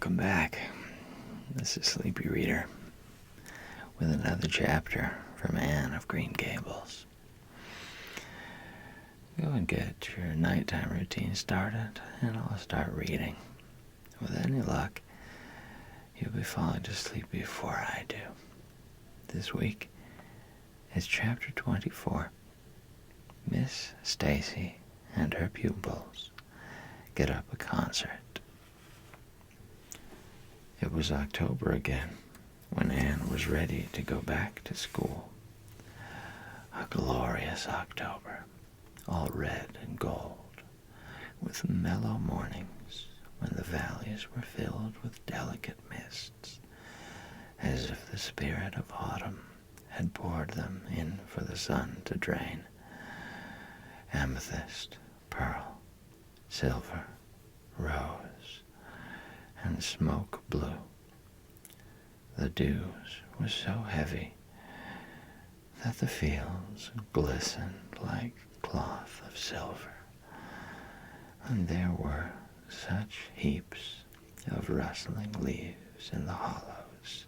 Welcome back. This is Sleepy Reader with another chapter from Anne of Green Gables. Go and get your nighttime routine started, and I'll start reading. With any luck, you'll be falling to sleep before I do. This week is chapter 24. Miss Stacy and her pupils get up a concert. It was October again when Anne was ready to go back to school. A glorious October, all red and gold, with mellow mornings when the valleys were filled with delicate mists, as if the spirit of autumn had poured them in for the sun to drain. Amethyst, pearl, silver, rose, and smoke blue. The dews were so heavy that the fields glistened like cloth of silver, and there were such heaps of rustling leaves in the hollows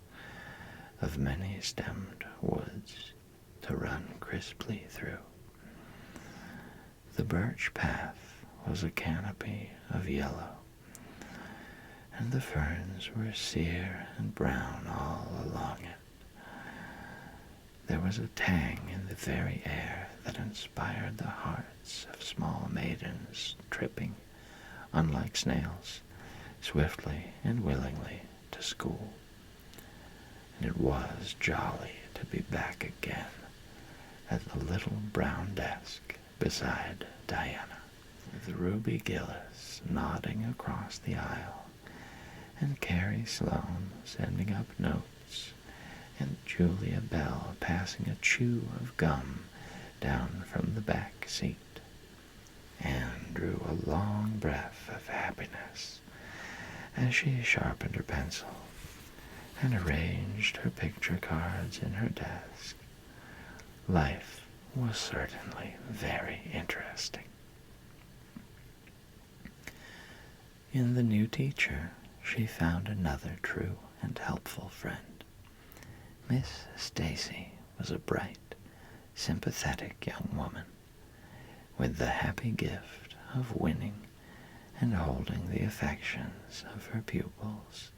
of many-stemmed woods to run crisply through. The birch path was a canopy of yellow, and the ferns were sere and brown all along it. There was a tang in the very air that inspired the hearts of small maidens tripping, unlike snails, swiftly and willingly to school. And it was jolly to be back again at the little brown desk beside Diana, with Ruby Gillis nodding across the aisle, and Carrie Sloane sending up notes, and Julia Bell passing a chew of gum down from the back seat. Anne drew a long breath of happiness as she sharpened her pencil and arranged her picture cards in her desk. Life was certainly very interesting. In the new teacher, she found another true and helpful friend. Miss Stacy was a bright, sympathetic young woman, with the happy gift of winning and holding the affections of her pupils,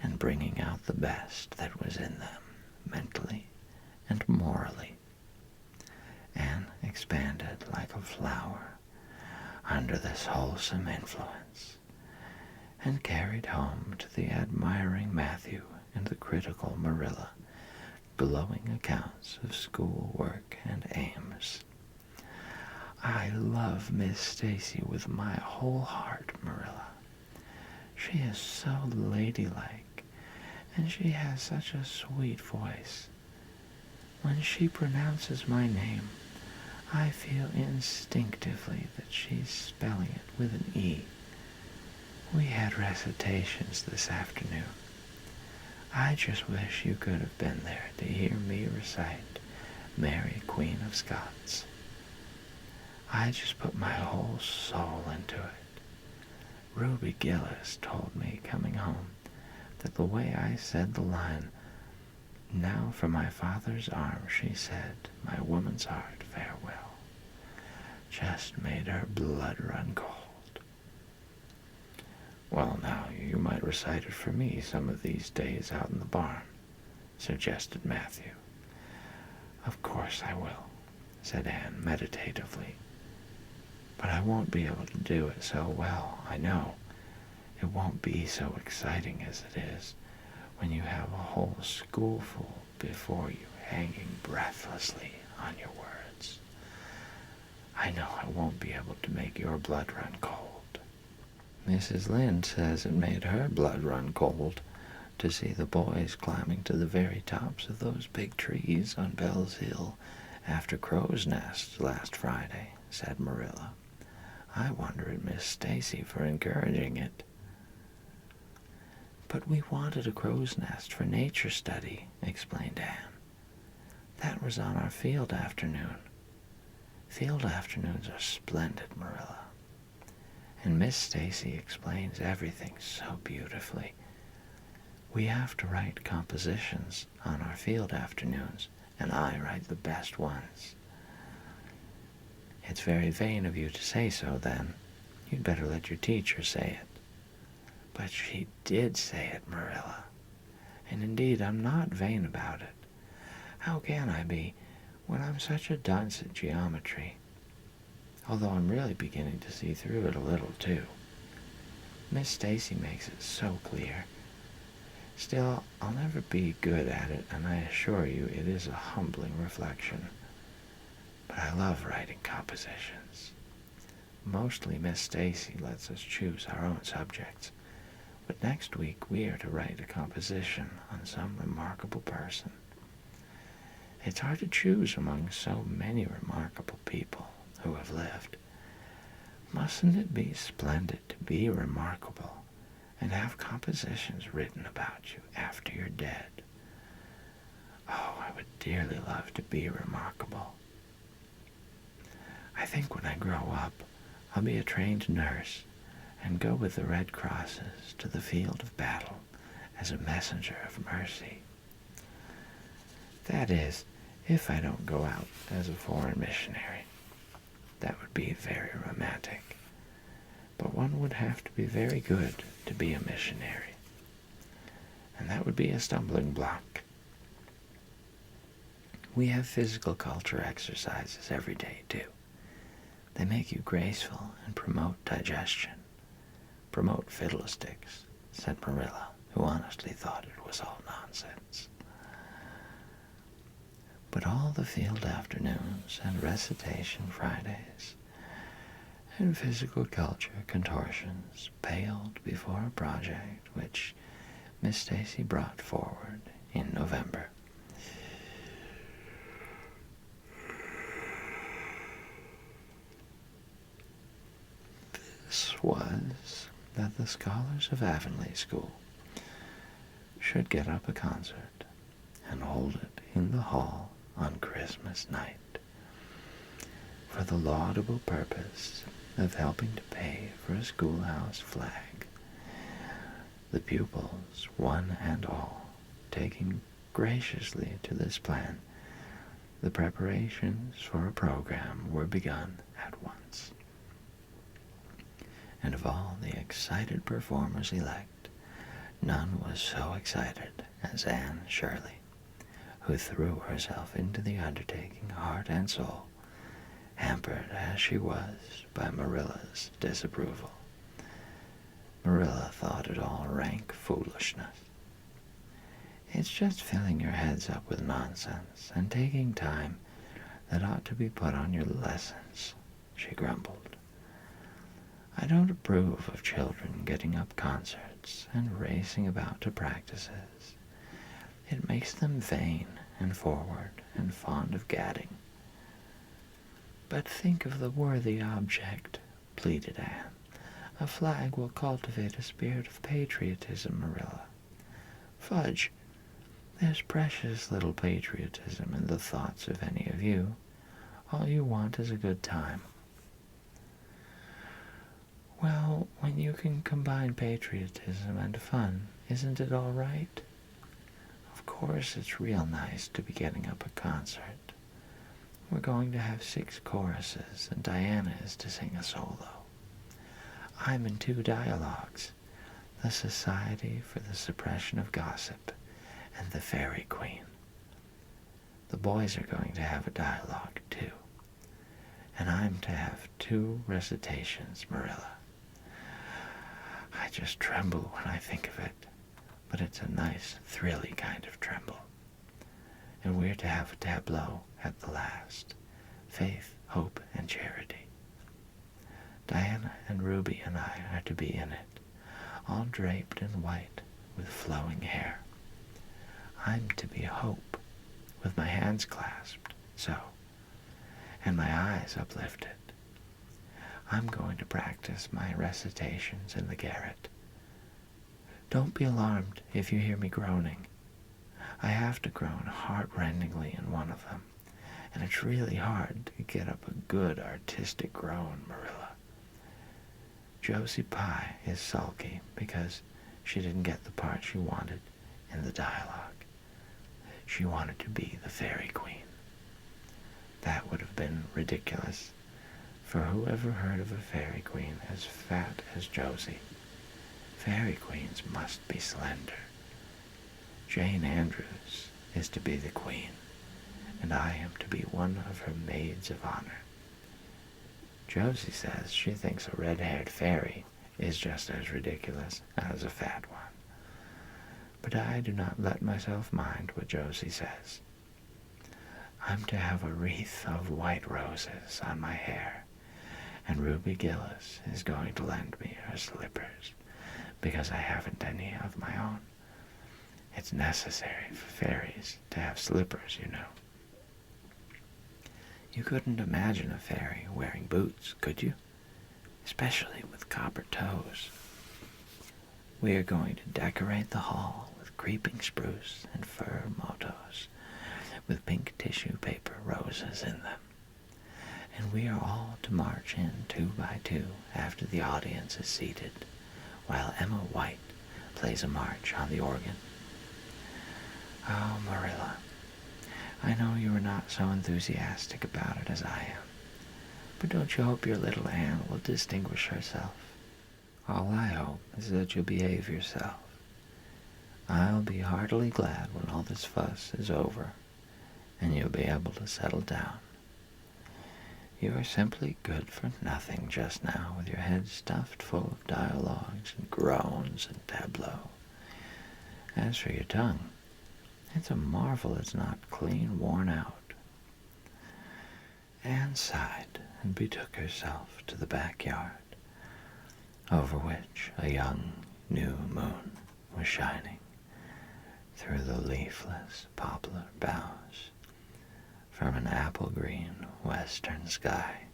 and bringing out the best that was in them, mentally and morally. Anne expanded like a flower under this wholesome influence, and carried home to the admiring Matthew and the critical Marilla glowing accounts of school work and aims. "I love Miss Stacy with my whole heart, Marilla. She is so ladylike, and she has such a sweet voice. When she pronounces my name, I feel instinctively that she's spelling it with an E. We had recitations this afternoon. I just wish you could have been there to hear me recite Mary, Queen of Scots. I just put my whole soul into it. Ruby Gillis told me coming home that the way I said the line, 'Now for my father's arm,' she said, 'my woman's heart, farewell,' just made her blood run cold." "Well, now, you might recite it for me some of these days out in the barn," suggested Matthew. "Of course I will," said Anne meditatively. "But I won't be able to do it so well, I know. It won't be so exciting as it is when you have a whole schoolful before you hanging breathlessly on your words. I know I won't be able to make your blood run cold. Mrs. Lynde says it made her blood run cold to see the boys climbing to the very tops of those big trees on Bell's Hill after crow's nests last Friday," said Marilla. "I wonder at Miss Stacy for encouraging it." "But we wanted a crow's nest for nature study," explained Anne. "That was on our field afternoon. Field afternoons are splendid, Marilla. And Miss Stacy explains everything so beautifully. We have to write compositions on our field afternoons, and I write the best ones. It's very vain of you to say so, then. You'd better let your teacher say it. But she did say it, Marilla. And indeed, I'm not vain about it. How can I be when I'm such a dunce at geometry? Although I'm really beginning to see through it a little, too. Miss Stacy makes it so clear. Still, I'll never be good at it, and I assure you it is a humbling reflection. But I love writing compositions. Mostly Miss Stacy lets us choose our own subjects, but next week we are to write a composition on some remarkable person. It's hard to choose among so many remarkable people who have lived. Mustn't it be splendid to be remarkable and have compositions written about you after you're dead? Oh, I would dearly love to be remarkable. I think when I grow up, I'll be a trained nurse and go with the Red Crosses to the field of battle as a messenger of mercy. That is, if I don't go out as a foreign missionary. That would be very romantic. But one would have to be very good to be a missionary. And that would be a stumbling block. We have physical culture exercises every day, too. They make you graceful and promote digestion. Promote fiddlesticks, said Marilla, who honestly thought it was all nonsense. But all the field afternoons and recitation Fridays and physical culture contortions paled before a project which Miss Stacy brought forward in November. This was that the scholars of Avonlea School should get up a concert and hold it in the hall on Christmas night for the laudable purpose of helping to pay for a schoolhouse flag. The pupils, one and all, taking graciously to this plan, the preparations for a program were begun at once. And of all the excited performers elect, none was so excited as Anne Shirley, who threw herself into the undertaking heart and soul, hampered as she was by Marilla's disapproval. Marilla thought it all rank foolishness. It's just filling your heads up with nonsense and taking time that ought to be put on your lessons, she grumbled. I don't approve of children getting up concerts and racing about to practices. It makes them vain and forward and fond of gadding. But think of the worthy object, pleaded Anne. A flag will cultivate a spirit of patriotism, Marilla. Fudge, there's precious little patriotism in the thoughts of any of you. All you want is a good time. Well, when you can combine patriotism and fun, isn't it all right? Of course it's real nice to be getting up a concert. We're going to have 6 choruses, and Diana is to sing a solo. I'm in 2 dialogues, the Society for the Suppression of Gossip and the Fairy Queen. The boys are going to have a dialogue, too. And I'm to have 2 recitations, Marilla. I just tremble when I think of it, but it's a nice, thrilly kind of tremble. And we're to have a tableau at the last, Faith, Hope, and Charity. Diana and Ruby and I are to be in it, all draped in white with flowing hair. I'm to be Hope, with my hands clasped, so, and my eyes uplifted. I'm going to practice my recitations in the garret. Don't be alarmed if you hear me groaning. I have to groan heart-rendingly in one of them, and it's really hard to get up a good artistic groan, Marilla. Josie Pye is sulky because she didn't get the part she wanted in the dialogue. She wanted to be the fairy queen. That would have been ridiculous, for who ever heard of a fairy queen as fat as Josie? Fairy queens must be slender. Jane Andrews is to be the queen, and I am to be one of her maids of honor. Josie says she thinks a red-haired fairy is just as ridiculous as a fat one. But I do not let myself mind what Josie says. I'm to have a wreath of white roses on my hair, and Ruby Gillis is going to lend me her slippers, because I haven't any of my own. It's necessary for fairies to have slippers, you know. You couldn't imagine a fairy wearing boots, could you? Especially with copper toes. We are going to decorate the hall with creeping spruce and fir mottos, with pink tissue paper roses in them. And we are all to march in 2 by 2 after the audience is seated, while Emma White plays a march on the organ. Oh, Marilla, I know you are not so enthusiastic about it as I am, but don't you hope your little Anne will distinguish herself? All I hope is that you'll behave yourself. I'll be heartily glad when all this fuss is over, and you'll be able to settle down. You are simply good for nothing just now, with your head stuffed full of dialogues and groans and tableaux. As for your tongue, it's a marvel it's not clean worn out. Anne sighed and betook herself to the backyard, over which a young new moon was shining through the leafless poplar boughs from an apple-green western sky,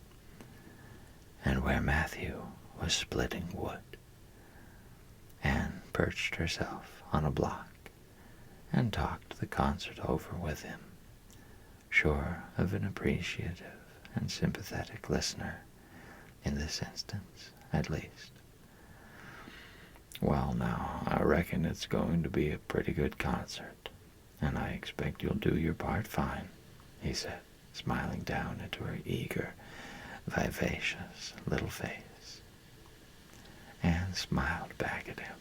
and where Matthew was splitting wood. Anne perched herself on a block and talked the concert over with him, sure of an appreciative and sympathetic listener, in this instance at least. Well, now, I reckon it's going to be a pretty good concert, and I expect you'll do your part fine, he said, smiling down into her eager, vivacious little face. Anne smiled back at him.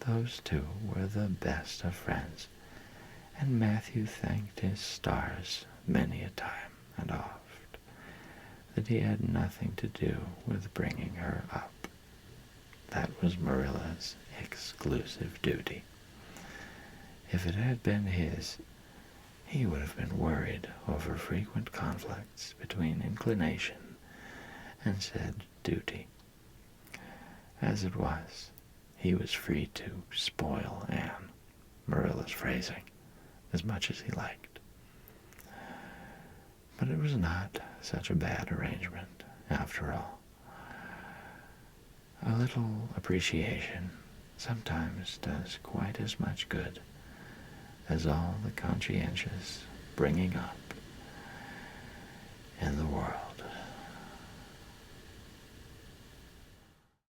Those two were the best of friends, and Matthew thanked his stars many a time and oft that he had nothing to do with bringing her up. That was Marilla's exclusive duty. If it had been his, he would have been worried over frequent conflicts between inclination and said duty. As it was, he was free to spoil Anne, Marilla's phrasing, as much as he liked. But it was not such a bad arrangement, after all. A little appreciation sometimes does quite as much good as all the conscientious bringing up in the world.